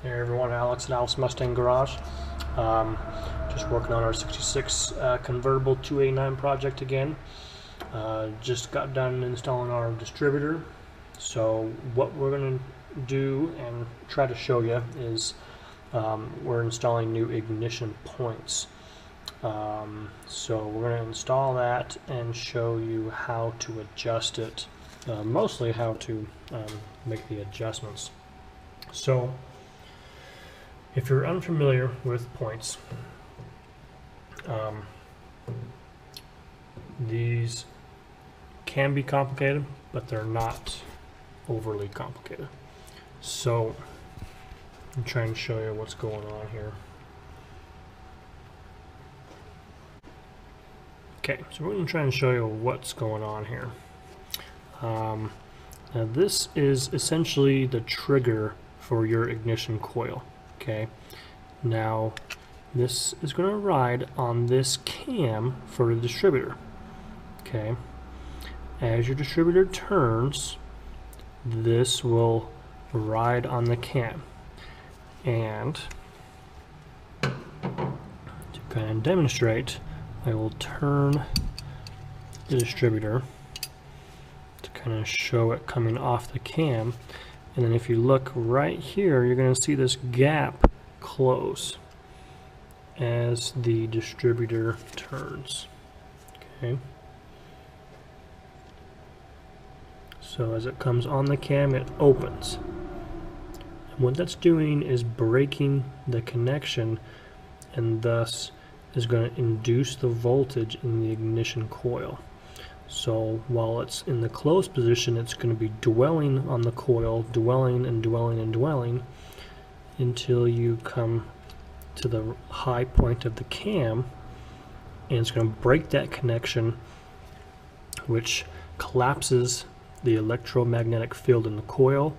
Hey everyone, Alex at Ford Mustang Garage. Just working on our 66 convertible 289 project again. Just got done installing our distributor. So what we're going to do and try to show you is we're installing new ignition points. So we're going to install that and show you how to adjust it, mostly how to make the adjustments. So if you're unfamiliar with points, these can be complicated, but they're not overly complicated. So I'm trying to show you what's going on here. Okay, so we're going to try and show you what's going on here. Now this is essentially the trigger for your ignition coil. Okay, now this is going to ride on this cam for the distributor. Okay, as your distributor turns, this will ride on the cam. And to kind of demonstrate, I will turn the distributor to kind of show it coming off the cam. And then if you look right here, you're going to see this gap close as the distributor turns. Okay. So as it comes on the cam, it opens. And what that's doing is breaking the connection, and thus is going to induce the voltage in the ignition coil. So while it's in the closed position, it's going to be dwelling on the coil, dwelling and dwelling and dwelling until you come to the high point of the cam, and it's going to break that connection, which collapses the electromagnetic field in the coil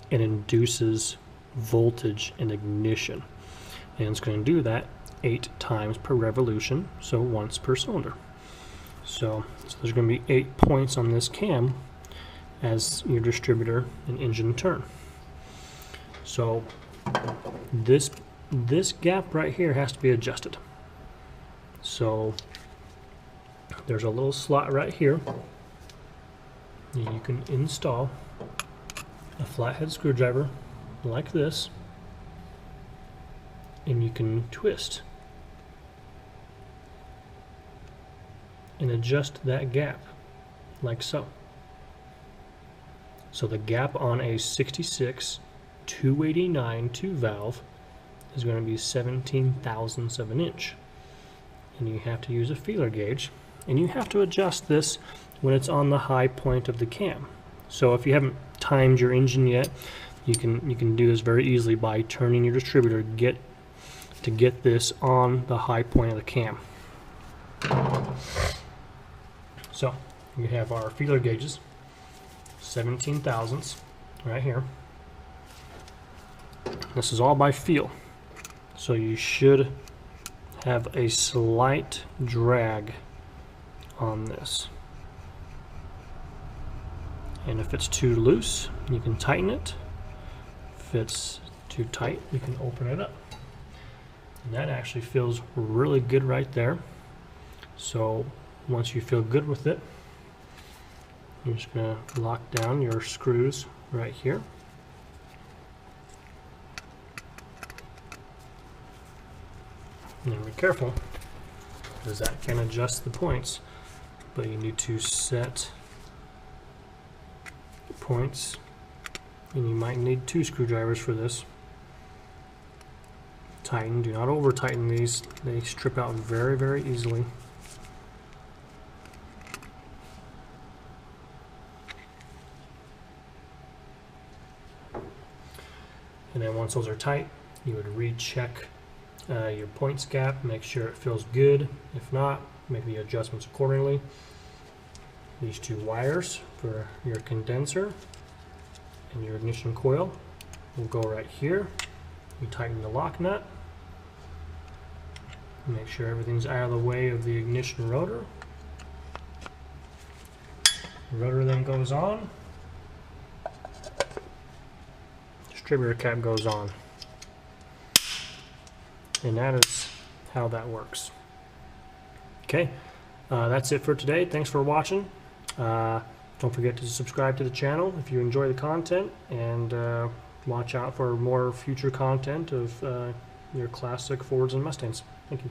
and induces voltage and ignition. And it's going to do that 8 times per revolution, so once per cylinder. So there's going to be 8 points on this cam as your distributor and engine turn. So this gap right here has to be adjusted. So there's a little slot right here. You can install a flathead screwdriver like this, and you can twist and adjust that gap like so. So the gap on a 66 289 2-valve is going to be 17 thousandths of an inch, and you have to use a feeler gauge, and you have to adjust this when it's on the high point of the cam. So if you haven't timed your engine yet, you can do this very easily by turning your distributor to get this on the high point of the cam. So we have our feeler gauges, 17 thousandths right here. This is all by feel, so you should have a slight drag on this. And if it's too loose, you can tighten it. If it's too tight, you can open it up. And that actually feels really good right there. So once you feel good with it, you're just going to lock down your screws right here. And be careful, because that can adjust the points, but you need to set the points, and you might need 2 screwdrivers for this. Tighten, do not over tighten these, they strip out very, very easily. And then once those are tight, you would recheck your points gap, make sure it feels good. If not, make the adjustments accordingly. These 2 wires for your condenser and your ignition coil will go right here. You tighten the lock nut. Make sure everything's out of the way of the ignition rotor. The rotor then goes on. Distributor cap goes on. And that is how that works. Okay, that's it for today. Thanks for watching. Don't forget to subscribe to the channel if you enjoy the content, and watch out for more future content of your classic Fords and Mustangs. Thank you.